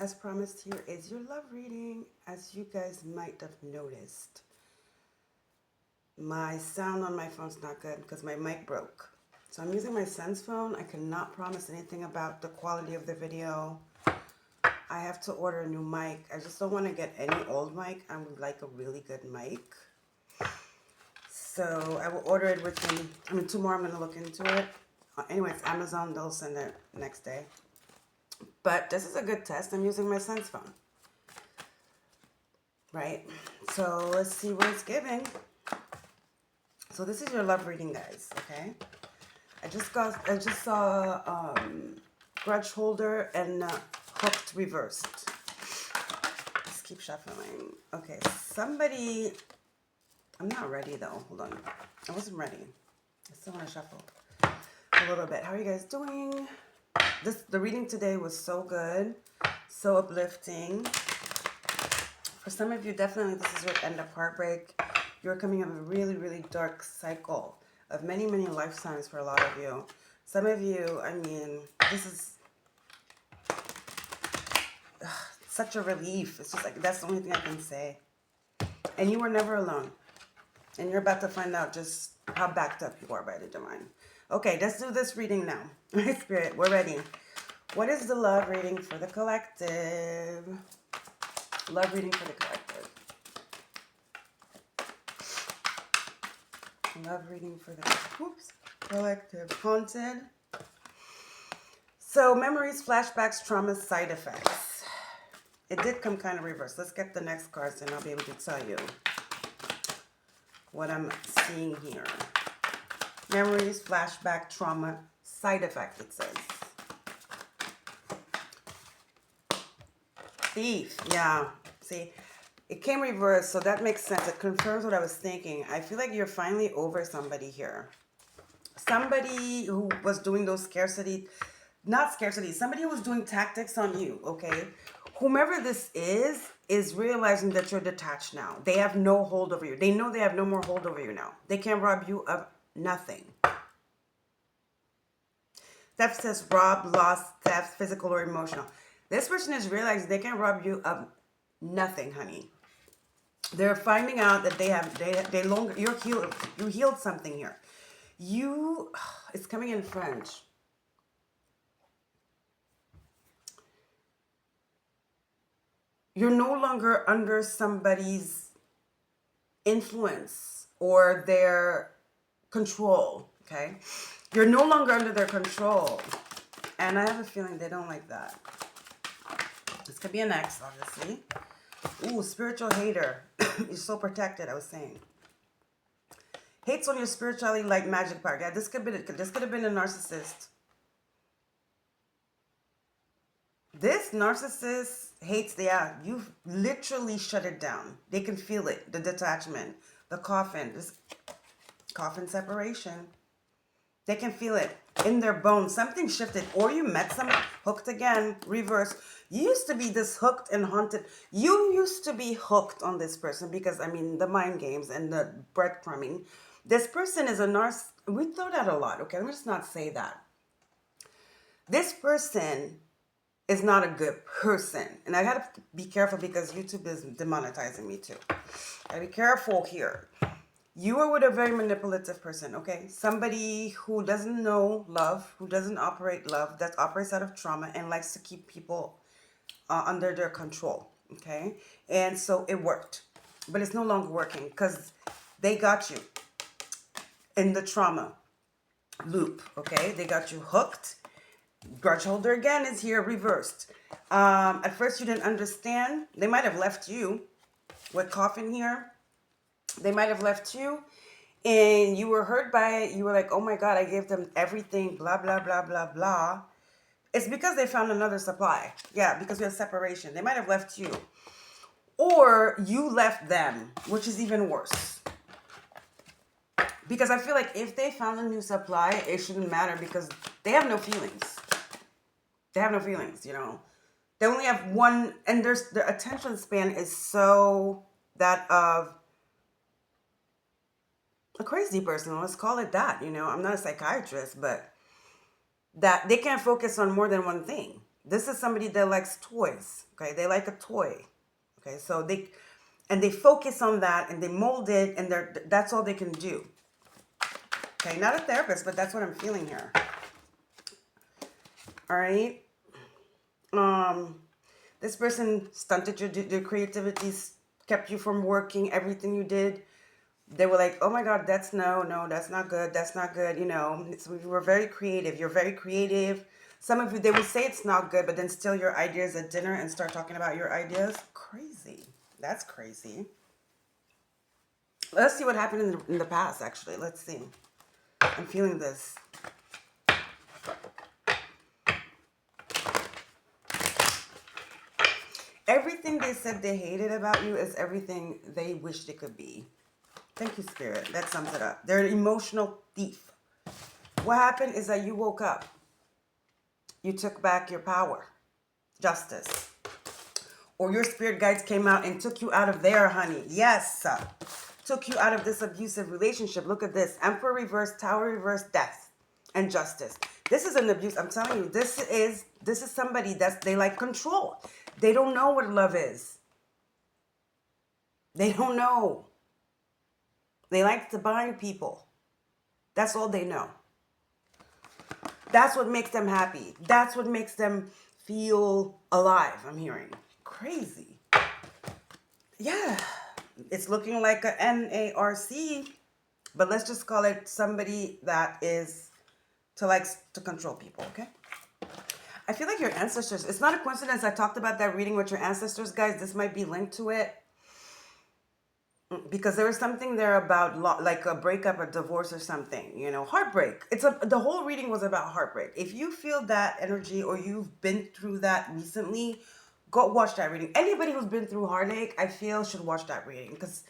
As promised, here is your love reading. As you guys might have noticed, my sound on my phone's not good because my mic broke. So I'm using my son's phone. I cannot promise anything about the quality of the video. I have to order a new mic. I just don't want to get any old mic. I would like a really good mic. So I will order it within, tomorrow I'm going to look into it. Anyways, Amazon, they'll send it next day. But this is a good test. I'm using my son's phone. Right? So let's see what it's giving. So this is your love reading, guys. Okay? I just saw grudge holder and hooked reversed. Let's keep shuffling. Okay, somebody... I'm not ready though. Hold on. I wasn't ready. I still want to shuffle a little bit. How are you guys doing? The reading today was so good, so uplifting. For some of you, definitely this is your end of heartbreak. You're coming out of a really, really dark cycle of many, many lifetimes for a lot of you. Some of you, this is such a relief. It's just like, that's the only thing I can say. And you were never alone. And you're about to find out just how backed up you are by the divine. Okay, let's do this reading now. Spirit, we're ready. What is the love reading for the collective? Love reading for the collective. Love reading for the collective. Haunted. So, memories, flashbacks, traumas, side effects. It did come kind of reversed. Let's get the next cards and I'll be able to tell you what I'm seeing here. Memories, flashback, trauma, side effect, it says. Thief, yeah. See, it came reversed, so that makes sense. It confirms what I was thinking. I feel like you're finally over somebody here. Somebody who was doing those somebody who was doing tactics on you, okay? Whomever this is realizing that you're detached now. They have no hold over you. They know they have no more hold over you now. They can't rob you of nothing. Theft says rob, loss, theft, physical or emotional. This person is realizing they can't rob you of nothing, honey. They're finding out that you healed something here. It's coming in French. You're no longer under somebody's influence or their control, okay? You're no longer under their control. And I have a feeling they don't like that. This could be an ex, obviously. Ooh, spiritual hater. You're so protected, I was saying. Hates on your spirituality like magic power. Yeah, this could have been a narcissist. This narcissist hates you've literally shut it down. They can feel it, the detachment, the coffin, this coffin separation. They can feel it in their bones. Something shifted, or you met someone, hooked again, reverse. You used to be this hooked and haunted. You used to be hooked on this person because, the mind games and the breadcrumbing. This person is a narcissist. We throw that a lot, okay? Let me just not say that. This person is not a good person. And I gotta be careful because YouTube is demonetizing me too. Gotta be careful here. You are with a very manipulative person, okay? Somebody who doesn't know love, who doesn't operate love, that operates out of trauma and likes to keep people under their control, okay? And so it worked. But it's no longer working because they got you in the trauma loop, okay? They got you hooked. Grudge holder again is here, reversed. At first you didn't understand. They might have left you with coffin here. They might have left you and you were hurt by it. You were like, oh my God, I gave them everything, blah, blah, blah, blah, blah. It's because they found another supply. Yeah, because we have separation. They might have left you. Or you left them, which is even worse. Because I feel like if they found a new supply, it shouldn't matter because they have no feelings. They have no feelings, you know. They only have one, and their attention span is so that of a crazy person. Let's call it that, you know. I'm not a psychiatrist, but that they can't focus on more than one thing. This is somebody that likes toys. Okay, they like a toy. Okay, so they focus on that and they mold it, and that's all they can do. Okay, not a therapist, but that's what I'm feeling here. All right. Um, this person stunted your creativity, kept you from working everything you did. They were like, oh my God, no, that's not good. That's not good. You know, so you were very creative. You're very creative. Some of you, they will say it's not good, but then steal your ideas at dinner and start talking about your ideas. Crazy. That's crazy. Let's see what happened in the past, actually. Let's see. I'm feeling this. Everything they said they hated about you is everything they wish they could be. Thank you, Spirit. That sums it up. They're an emotional thief. What happened is that you woke up. You took back your power, justice. Or your spirit guides came out and took you out of there, honey. Yes. Took you out of this abusive relationship. Look at this. Emperor reverse, Tower reverse, death and justice. This is an abuse. I'm telling you, this is somebody they like control. They don't know what love is. They don't know. They like to bind people. That's all they know. That's what makes them happy. That's what makes them feel alive, I'm hearing. Crazy. Yeah. It's looking like a NARC, but let's just call it somebody that is to control people, okay? I feel like your ancestors, it's not a coincidence I talked about that reading with your ancestors, guys. This might be linked to it. Because there was something there about like a breakup, a divorce or something, you know, heartbreak. The whole reading was about heartbreak. If you feel that energy or you've been through that recently, go watch that reading. Anybody who's been through heartache, I feel should watch that reading because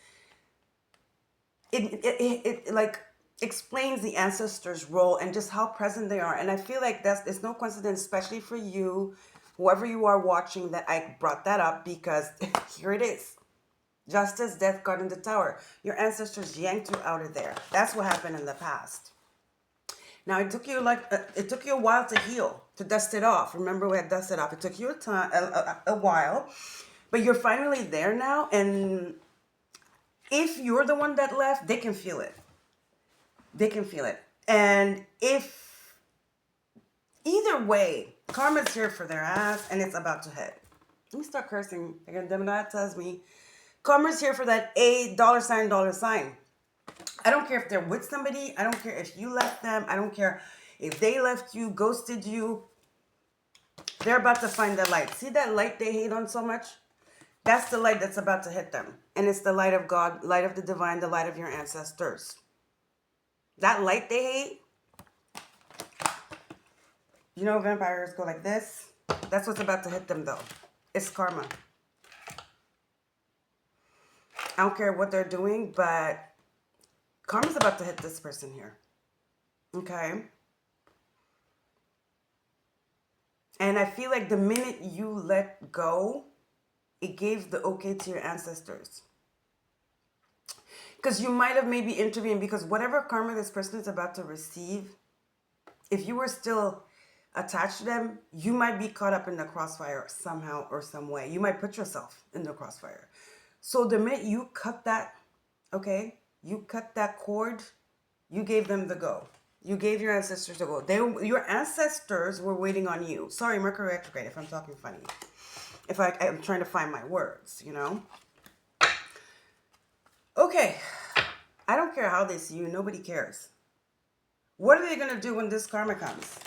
it like explains the ancestors' role and just how present they are. And I feel like it's no coincidence, especially for you, whoever you are watching, that I brought that up because here it is. Justice, death, God in the tower. Your ancestors yanked you out of there. That's what happened in the past. Now it took you a while to heal, to dust it off. Remember, we had dusted off. It took you a while, but you're finally there now. And if you're the one that left, they can feel it. They can feel it. And if either way, karma's here for their ass, and it's about to hit. Let me start cursing. Again, that tells me. Karma's here for that $dollar sign. I don't care if they're with somebody. I don't care if you left them. I don't care if they left you, ghosted you. They're about to find the light. See that light they hate on so much? That's the light that's about to hit them. And it's the light of God, light of the divine, the light of your ancestors. That light they hate, you know, vampires go like this. That's what's about to hit them, though. It's karma. I don't care what they're doing, but karma's about to hit this person here. Okay? And I feel like the minute you let go, it gave the okay to your ancestors. Because you might have maybe intervened, because whatever karma this person is about to receive, if you were still attached to them, you might be caught up in the crossfire somehow or some way. You might put yourself in the crossfire. So the minute you cut that, okay, you cut that cord, you gave them the go. You gave your ancestors the go. Your ancestors were waiting on you. Sorry, Mercury retrograde, if I'm talking funny. If I'm trying to find my words, you know. Okay, I don't care how they see you. Nobody cares. What are they going to do when this karma comes?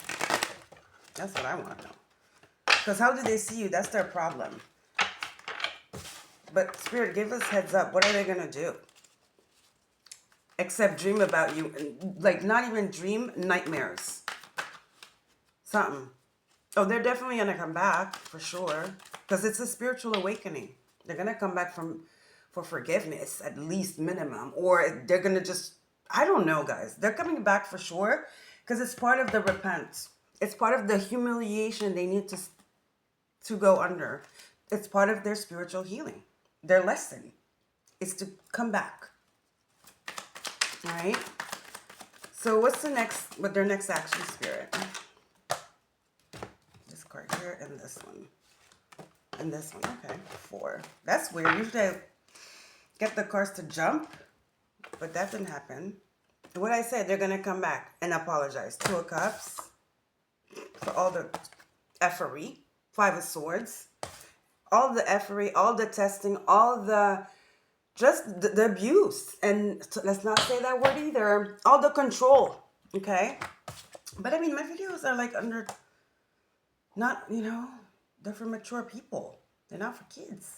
That's what I want to know. Because how do they see you? That's their problem. But Spirit, give us heads up. What are they going to do? Except dream about you. Like, not even dream, nightmares. Something. Oh, they're definitely going to come back, for sure. Because it's a spiritual awakening. They're going to come back for forgiveness, at least minimum. Or they're going to just, I don't know, guys. They're coming back for sure. Because it's part of the repent. It's part of the humiliation they need to go under. It's part of their spiritual healing. Their lesson is to come back. All right. So what's their next action, Spirit? This card here and this one. And this one. Okay. 4. That's weird. Usually I get the cards to jump, but that didn't happen. What I said, they're going to come back and apologize. 2 of Cups for all the effery. 5 of Swords. All the effery, all the testing, all the, just the abuse. And let's not say that word either. All the control. Okay? But I mean, my videos are like under, not, they're for mature people. They're not for kids.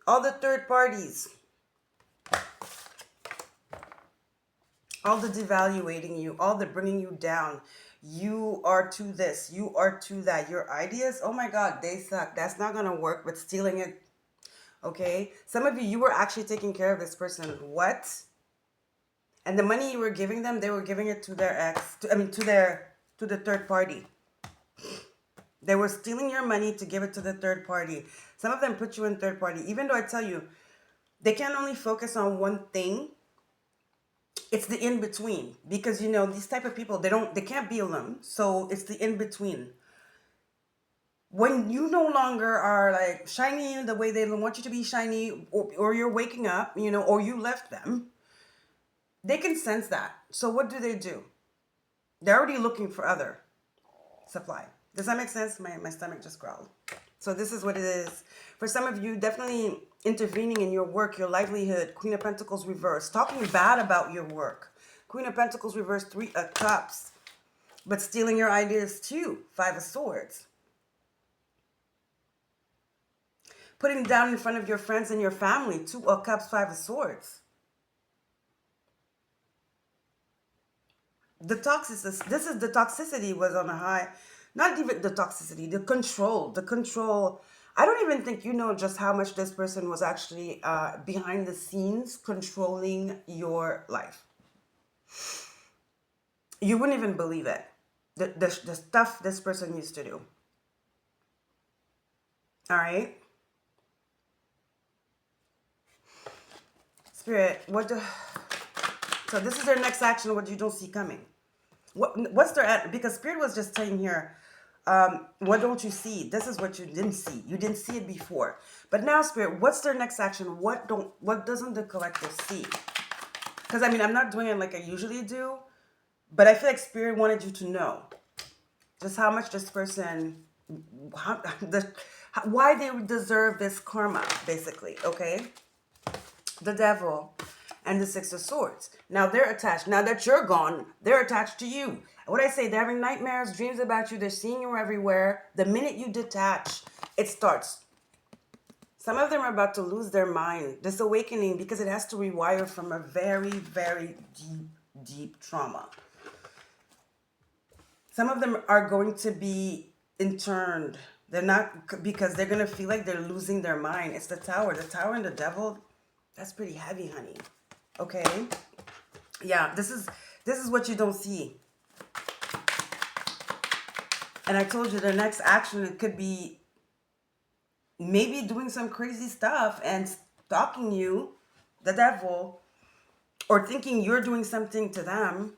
All the third parties. All the devaluating you, all the bringing you down. You are to this, you are to that. Your ideas, oh my God, they suck. That's not going to work, but stealing it, okay? Some of you, you were actually taking care of this person. What? And the money you were giving them, they were giving it to their ex, to the third party. They were stealing your money to give it to the third party. Some of them put you in third party. Even though I tell you, they can only focus on one thing. It's the in-between, because these type of people, they can't be alone. So it's the in-between. When you no longer are like shiny the way they want you to be shiny, or you're waking up, or you left them, they can sense that. So what do? They're already looking for other supply. Does that make sense? My stomach just growled. So this is what it is. For some of you, definitely intervening in your work, your livelihood. Queen of Pentacles reverse. Talking bad about your work. Queen of Pentacles reverse. 3 of Cups. But stealing your ideas too. 5 of Swords. Putting down in front of your friends and your family. 2 of Cups. 5 of Swords. The toxicity. This is the toxicity was on a high. Not even the toxicity, the control. I don't even think you know just how much this person was actually behind the scenes controlling your life. You wouldn't even believe it. The stuff this person used to do. All right? Spirit, so this is their next action, what you don't see coming. What's their, because Spirit was just saying here, what don't you see? This is what you didn't see. You didn't see it before. But now, Spirit, what's their next action? What doesn't the collective see? Because I mean, I'm not doing it like I usually do, but I feel like Spirit wanted you to know just how much this person, why they deserve this karma, basically. Okay, the Devil and the 6 of Swords. Now they're attached. Now that you're gone, they're attached to you. What I say, they're having nightmares, dreams about you. They're seeing you everywhere. The minute you detach, it starts. Some of them are about to lose their mind. This awakening, because it has to rewire from a very, very deep, deep trauma. Some of them are going to be interned. They're not, because they're going to feel like they're losing their mind. It's the Tower. The Tower and the Devil, that's pretty heavy, honey. Okay? Yeah, this is what you don't see. And I told you the next action, it could be maybe doing some crazy stuff and stalking you, the Devil, or thinking you're doing something to them.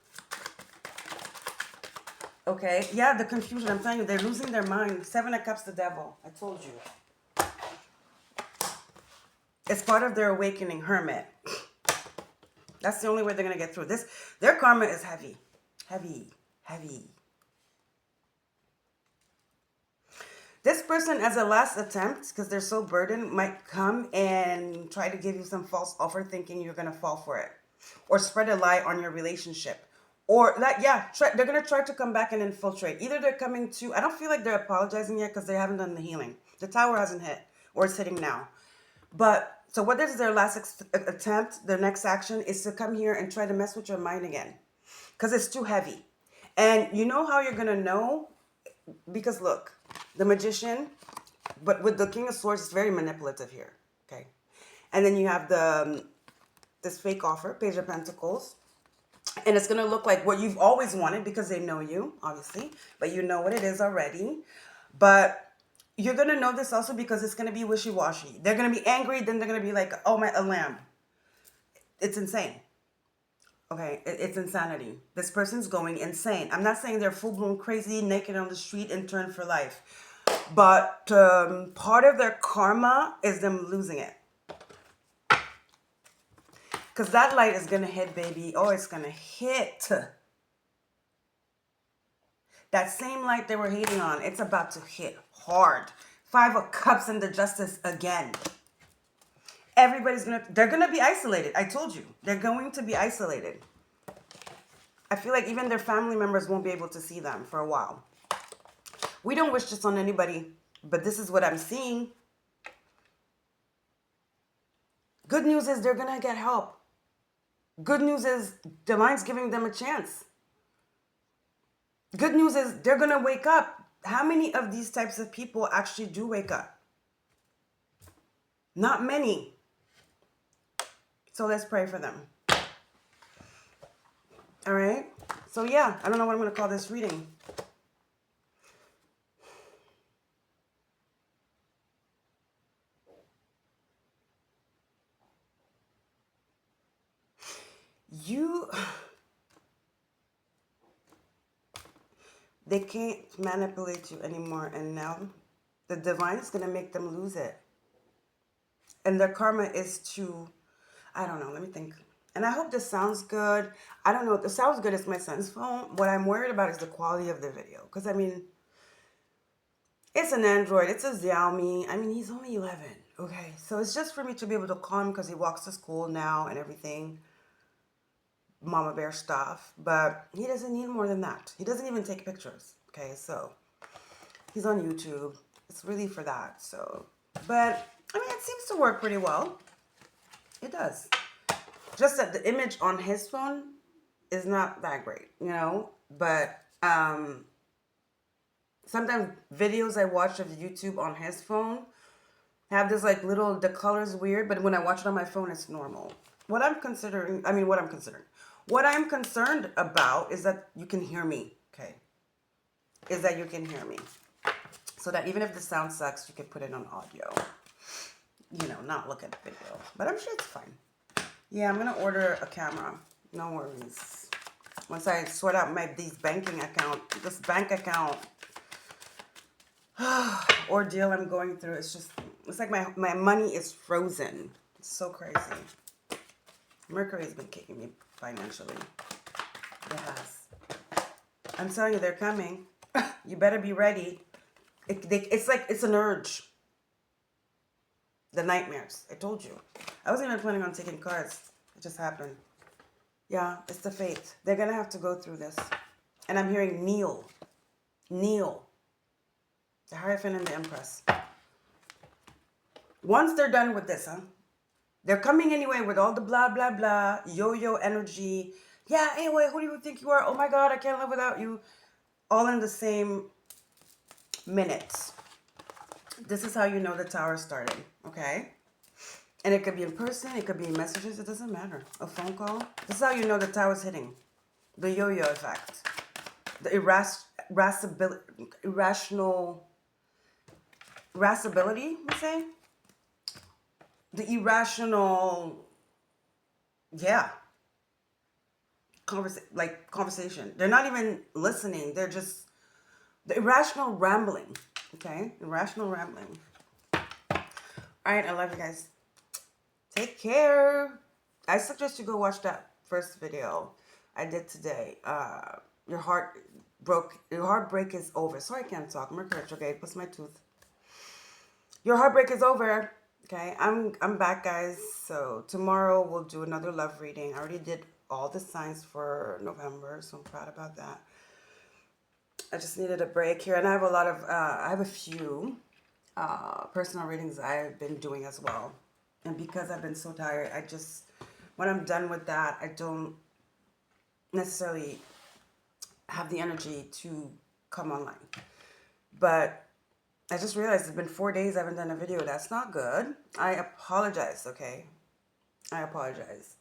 Okay? Yeah, the confusion. I'm telling you, they're losing their mind. 7 of Cups, the Devil. I told you. It's part of their awakening, Hermit. That's the only way they're going to get through this. Their karma is heavy. Heavy. Heavy. This person, as a last attempt, because they're so burdened, might come and try to give you some false offer thinking you're going to fall for it. Or spread a lie on your relationship. Or, they're going to try to come back and infiltrate. Either they're coming to, I don't feel like they're apologizing yet because they haven't done the healing. The Tower hasn't hit, or it's hitting now. But, so what is their last attempt, their next action, is to come here and try to mess with your mind again. Because it's too heavy. And you know how you're going to know? Because look, the Magician, but with the King of Swords, it's very manipulative here. Okay. And then you have this fake offer, Page of Pentacles. And it's going to look like what you've always wanted because they know you, obviously. But you know what it is already. But you're going to know this also because it's going to be wishy-washy. They're going to be angry, then they're going to be like, oh, a lamb. It's insane. Okay, it's insanity. This person's going insane. I'm not saying they're full-blown crazy, naked on the street, and turned for life. But part of their karma is them losing it. Because that light is going to hit, baby. Oh, it's going to hit. That same light they were hating on, it's about to hit hard. Five of Cups and the Justice again. They're going to be isolated. I told you. They're going to be isolated. I feel like even their family members won't be able to see them for a while. We don't wish this on anybody, but this is what I'm seeing. Good news is they're going to get help. Good news is Divine's giving them a chance. Good news is they're going to wake up. How many of these types of people actually do wake up? Not many. So let's pray for them. All right? So yeah, I don't know what I'm going to call this reading. They can't manipulate you anymore, and now the divine is going to make them lose it. And their karma is to, I don't know, let me think. And I hope this sounds good. I don't know, if this sounds good. It's my son's phone. What I'm worried about is the quality of the video. Because, I mean, it's an Android. It's a Xiaomi. I mean, he's only 11. Okay, so it's just for me to be able to call him because he walks to school now and everything. Mama bear stuff. But he doesn't need more than that. He doesn't even take pictures. Okay, so he's on YouTube. It's really for that. So, but I mean, it seems to work pretty well. It does. Just that the image on his phone is not that great, you know. But sometimes videos I watch of YouTube on his phone have this like little, the color's weird, but when I watch it on my phone, it's normal. What I'm concerned about is that you can hear me, okay? Is that you can hear me. So that even if the sound sucks, you can put it on audio. You know, not look at the video. But I'm sure it's fine. Yeah, I'm going to order a camera. No worries. Once I sort out this bank account ordeal I'm going through, it's like my money is frozen. It's so crazy. Mercury's been kicking me financially. It has. I'm telling you, they're coming. You better be ready. It's like, it's an urge. The nightmares. I told you. I wasn't even planning on taking cards. It just happened. Yeah, it's the fate. They're going to have to go through this. And I'm hearing kneel. Kneel. The Hierophant and the Empress. Once they're done with this, they're coming anyway with all the blah, blah, blah, yo-yo energy. Yeah, anyway, who do you think you are? Oh my God, I can't live without you. All in the same minutes. This is how you know the tower started, okay? And it could be in person, it could be in messages, it doesn't matter. A phone call. This is how you know the tower's hitting. The yo-yo effect. The irascibility, we say? The irrational, yeah, conversation. They're not even listening. They're just the irrational rambling. Okay, irrational rambling. All right, I love you guys. Take care. I suggest you go watch that first video I did today. Your heartbreak is over. Sorry, I can't talk. Mercury retrograde. What's my tooth? Your heartbreak is over. Okay, I'm back, guys. So tomorrow we'll do another love reading. I already did all the signs for November, so I'm proud about that. I just needed a break here, and I have a few personal readings I've been doing as well. And because I've been so tired, when I'm done with that, I don't necessarily have the energy to come online. But I just realized it's been 4 days I haven't done a video. That's not good. I apologize, okay? I apologize.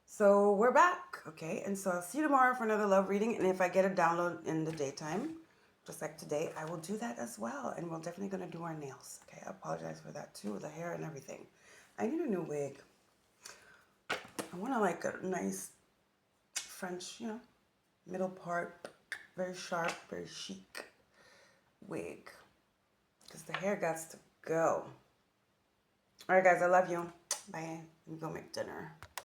So we're back, okay? And so I'll see you tomorrow for another love reading. And if I get a download in the daytime, just like today, I will do that as well. And we're definitely going to do our nails, okay? I apologize for that too, the hair and everything. I need a new wig. I want like a nice French, you know, middle part, very sharp, very chic wig. Because the hair got to go. All right, guys, I love you. Bye. I'm going to make dinner.